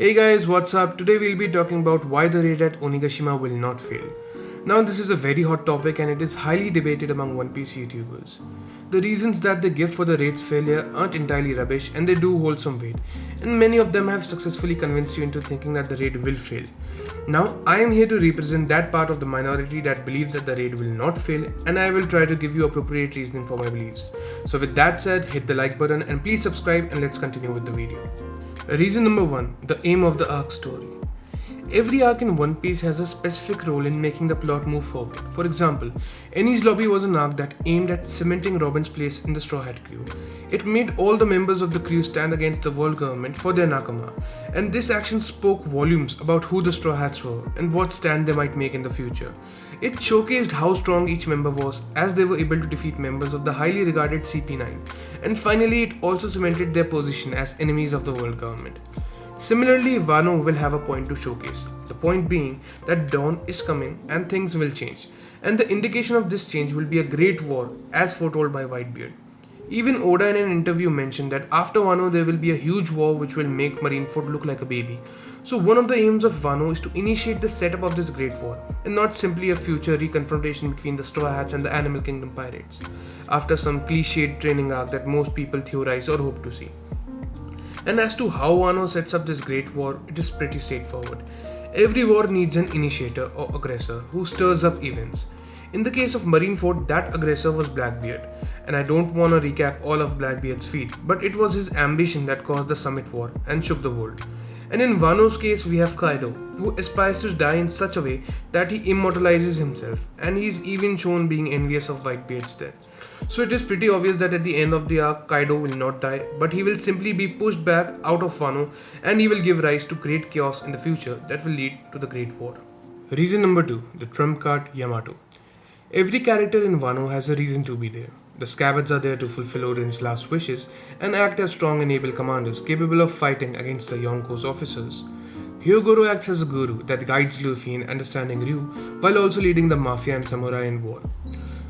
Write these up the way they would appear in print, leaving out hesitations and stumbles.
Hey guys, what's up? Today we'll be talking about why the raid at Onigashima will not fail. Now this is a very hot topic and it is highly debated among One Piece YouTubers. The reasons that they give for the raid's failure aren't entirely rubbish and they do hold some weight, and many of them have successfully convinced you into thinking that the raid will fail. Now I am here to represent that part of the minority that believes that the raid will not fail, and I will try to give you appropriate reasoning for my beliefs. So with that said, hit the like button and please subscribe, and let's continue with the video. Reason number 1. The aim of the arc story. Every arc in One Piece has a specific role in making the plot move forward. For example, Enies Lobby was an arc that aimed at cementing Robin's place in the Straw Hat crew. It made all the members of the crew stand against the world government for their nakama, and this action spoke volumes about who the Straw Hats were and what stand they might make in the future. It showcased how strong each member was as they were able to defeat members of the highly regarded CP9, and finally it also cemented their position as enemies of the world government. Similarly, Wano will have a point to showcase, the point being that dawn is coming and things will change, and the indication of this change will be a great war as foretold by Whitebeard. Even Oda in an interview mentioned that after Wano there will be a huge war which will make Marineford look like a baby. So one of the aims of Wano is to initiate the setup of this great war, and not simply a future reconfrontation between the Straw Hats and the Animal Kingdom pirates, after some cliched training arc that most people theorize or hope to see. And as to how Wano sets up this great war, it is pretty straightforward. Every war needs an initiator or aggressor who stirs up events. In the case of Marineford, that aggressor was Blackbeard, and I don't want to recap all of Blackbeard's feat, but it was his ambition that caused the Summit War and shook the world. And in Wano's case, we have Kaido, who aspires to die in such a way that he immortalizes himself, and he is even shown being envious of Whitebeard's death. So it is pretty obvious that at the end of the arc, Kaido will not die, but he will simply be pushed back out of Wano, and he will give rise to great chaos in the future that will lead to the Great War. Reason number 2. The trump card Yamato. Every character in Wano has a reason to be there. The Scabbards are there to fulfill Odin's last wishes and act as strong and able commanders capable of fighting against the Yonko's officers. Hyogoro acts as a guru that guides Luffy in understanding Ryu while also leading the Mafia and Samurai in war.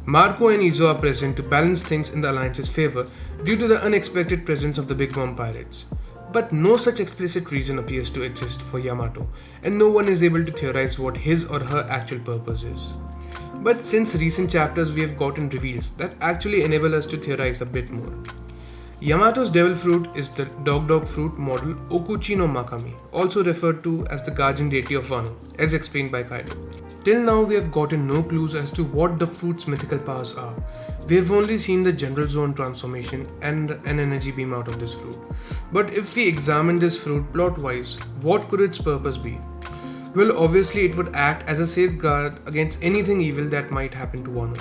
Marco and Izo are present to balance things in the Alliance's favor due to the unexpected presence of the Big Mom pirates. But no such explicit reason appears to exist for Yamato, and no one is able to theorize what his or her actual purpose is. But since recent chapters we have gotten reveals that actually enable us to theorize a bit more. Yamato's devil fruit is the dog fruit model Okuchi no Makami, also referred to as the guardian deity of Wano, as explained by Kaido. Till now we have gotten no clues as to what the fruit's mythical powers are. We have only seen the general zone transformation and an energy beam out of this fruit. But if we examine this fruit plot-wise, what could its purpose be? Well, obviously it would act as a safeguard against anything evil that might happen to Wano.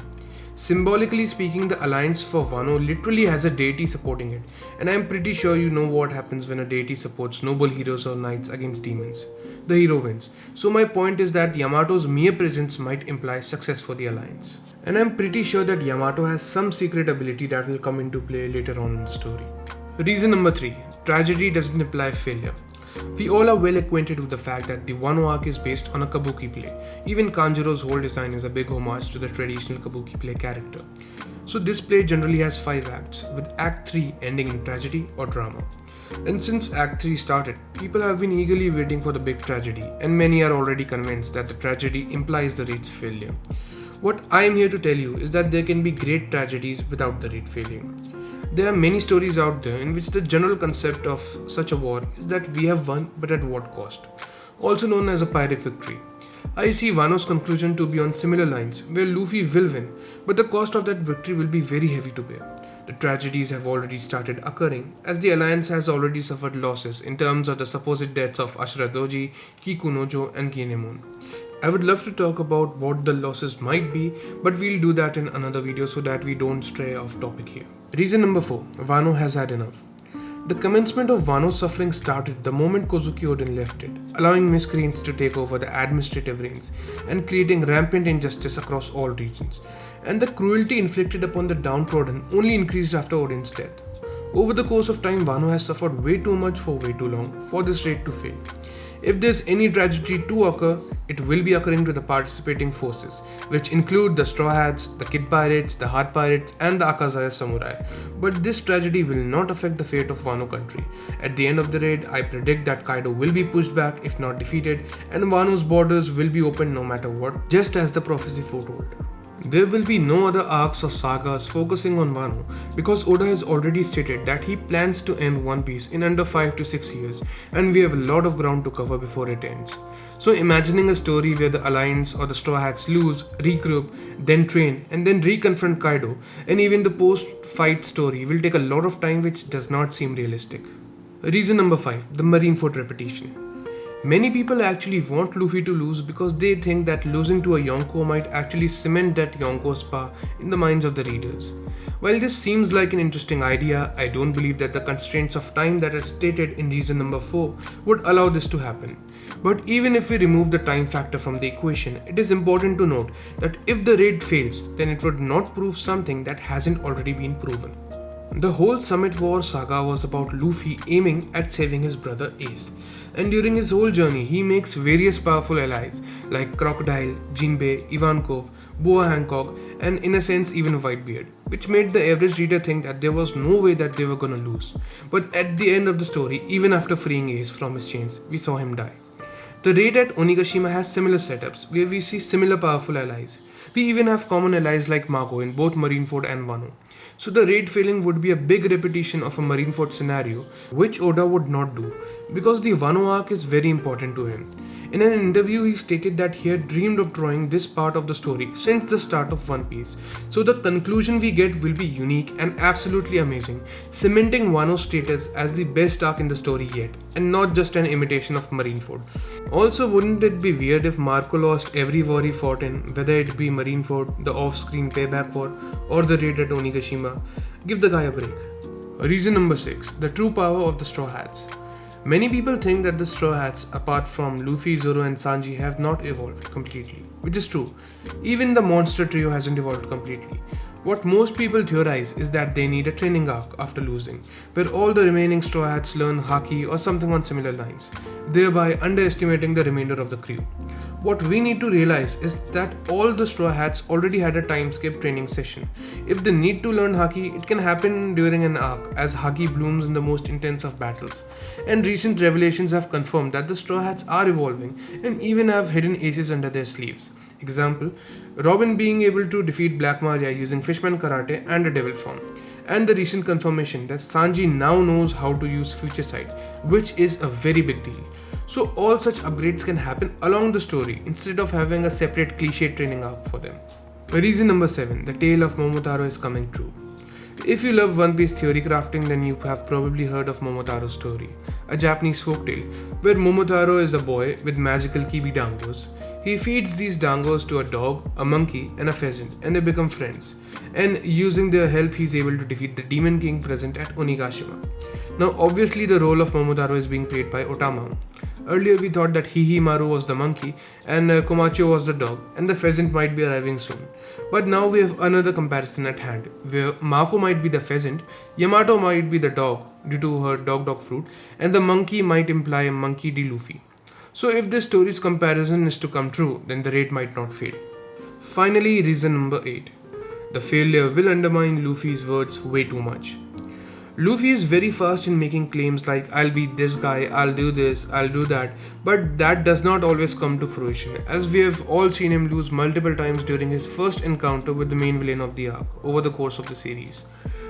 Symbolically speaking, the Alliance for Wano literally has a deity supporting it, and I am pretty sure you know what happens when a deity supports noble heroes or knights against demons. The hero wins. So my point is that Yamato's mere presence might imply success for the Alliance. And I am pretty sure that Yamato has some secret ability that will come into play later on in the story. Reason number 3. Tragedy doesn't imply failure. We all are well acquainted with the fact that the Wano arc is based on a kabuki play. Even Kanjuro's whole design is a big homage to the traditional kabuki play character. So this play generally has 5 acts, with Act 3 ending in tragedy or drama. And since Act 3 started, people have been eagerly waiting for the big tragedy, and many are already convinced that the tragedy implies the raid's failure. What I am here to tell you is that there can be great tragedies without the raid failing. There are many stories out there in which the general concept of such a war is that we have won, but at what cost? Also known as a Pyrrhic victory. I see Wano's conclusion to be on similar lines, where Luffy will win, but the cost of that victory will be very heavy to bear. The tragedies have already started occurring, as the Alliance has already suffered losses in terms of the supposed deaths of Ashura Doji, Kikunojo, and Kinemon. I would love to talk about what the losses might be, but we'll do that in another video so that we don't stray off topic here. Reason number 4. Wano has had enough. The commencement of Wano's suffering started the moment Kozuki Oden left it, allowing miscreants to take over the administrative reins and creating rampant injustice across all regions. And the cruelty inflicted upon the downtrodden only increased after Oden's death. Over the course of time, Wano has suffered way too much for way too long for this raid to fail. If there's any tragedy to occur, it will be occurring to the participating forces, which include the Straw Hats, the Kid Pirates, the Heart Pirates, and the Akazaya Samurai. But this tragedy will not affect the fate of Wano country. At the end of the raid, I predict that Kaido will be pushed back if not defeated, and Wano's borders will be opened no matter what, just as the prophecy foretold. There will be no other arcs or sagas focusing on Wano because Oda has already stated that he plans to end One Piece in under 5 to 6 years, and we have a lot of ground to cover before it ends. So imagining a story where the Alliance or the Straw Hats lose, regroup, then train, and then reconfront Kaido, and even the post-fight story will take a lot of time, which does not seem realistic. Reason number 5. The Marineford repetition. Many people actually want Luffy to lose because they think that losing to a Yonko might actually cement that Yonko's power in the minds of the readers. While this seems like an interesting idea, I don't believe that the constraints of time that are stated in reason number 4 would allow this to happen. But even if we remove the time factor from the equation, it is important to note that if the raid fails, then it would not prove something that hasn't already been proven. The whole Summit War saga was about Luffy aiming at saving his brother Ace, and during his whole journey he makes various powerful allies like Crocodile, Jinbei, Ivankov, Boa Hancock, and in a sense even Whitebeard, which made the average reader think that there was no way that they were gonna lose. But at the end of the story, even after freeing Ace from his chains, we saw him die. The raid at Onigashima has similar setups where we see similar powerful allies. We even have common allies like Mako in both Marineford and Wano. So the raid failing would be a big repetition of a Marineford scenario, which Oda would not do, because the Wano arc is very important to him. In an interview, he stated that he had dreamed of drawing this part of the story since the start of One Piece. So the conclusion we get will be unique and absolutely amazing, cementing Wano's status as the best arc in the story yet, and not just an imitation of Marineford. Also, wouldn't it be weird if Marco lost every war he fought in, whether it be Marineford, the off-screen payback war, or the raid at Onigashima? Give the guy a break. Reason number 6. The true power of the Straw Hats. Many people think that the Straw Hats, apart from Luffy, Zoro and Sanji, have not evolved completely, which is true. Even the monster trio hasn't evolved completely. What most people theorize is that they need a training arc after losing, where all the remaining Straw Hats learn Haki or something on similar lines, thereby underestimating the remainder of the crew. What we need to realize is that all the Straw Hats already had a time skip training session. If they need to learn Haki, it can happen during an arc, as Haki blooms in the most intense of battles. And recent revelations have confirmed that the Straw Hats are evolving and even have hidden aces under their sleeves. Example, Robin being able to defeat Black Maria using Fishman Karate and a Devil form. And the recent confirmation that Sanji now knows how to use Future Sight, which is a very big deal. So all such upgrades can happen along the story instead of having a separate cliche training arc for them. Reason number 7. The Tale of Momotaro is coming true. If you love One Piece theory crafting, then you have probably heard of Momotaro's story, a Japanese folktale where Momotaro is a boy with magical kibi dangos. He feeds these dangos to a dog, a monkey, and a pheasant, and they become friends. And using their help, he's able to defeat the Demon King present at Onigashima. Now, obviously, the role of Momotaro is being played by Otama. Earlier, we thought that Hihimaru was the monkey and Komacho was the dog, and the pheasant might be arriving soon. But now we have another comparison at hand, where Mako might be the pheasant, Yamato might be the dog due to her dog fruit, and the monkey might imply Monkey D. Luffy. So if this story's comparison is to come true, then the raid might not fail. Finally, reason number 8. The failure will undermine Luffy's words way too much. Luffy is very fast in making claims like I'll be this guy, I'll do this, I'll do that, but that does not always come to fruition, as we have all seen him lose multiple times during his first encounter with the main villain of the arc over the course of the series.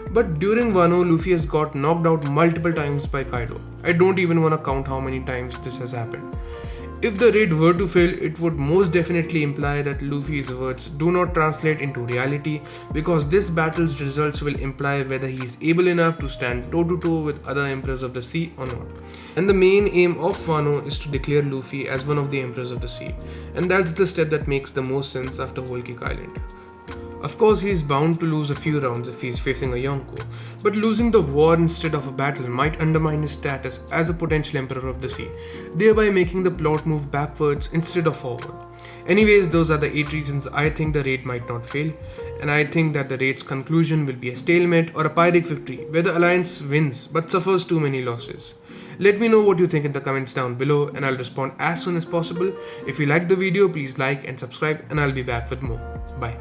But during Wano, Luffy has got knocked out multiple times by Kaido. I don't even want to count how many times this has happened. If the raid were to fail, it would most definitely imply that Luffy's words do not translate into reality, because this battle's results will imply whether he is able enough to stand toe to toe with other emperors of the sea or not. And the main aim of Wano is to declare Luffy as one of the emperors of the sea, and that's the step that makes the most sense after Whole Cake Island. Of course, he is bound to lose a few rounds if he is facing a Yonko, but losing the war instead of a battle might undermine his status as a potential emperor of the sea, thereby making the plot move backwards instead of forward. Anyways, those are the 8 reasons I think the raid might not fail, and I think that the raid's conclusion will be a stalemate or a Pyrrhic victory where the alliance wins but suffers too many losses. Let me know what you think in the comments down below and I'll respond as soon as possible. If you liked the video, please like and subscribe and I'll be back with more. Bye.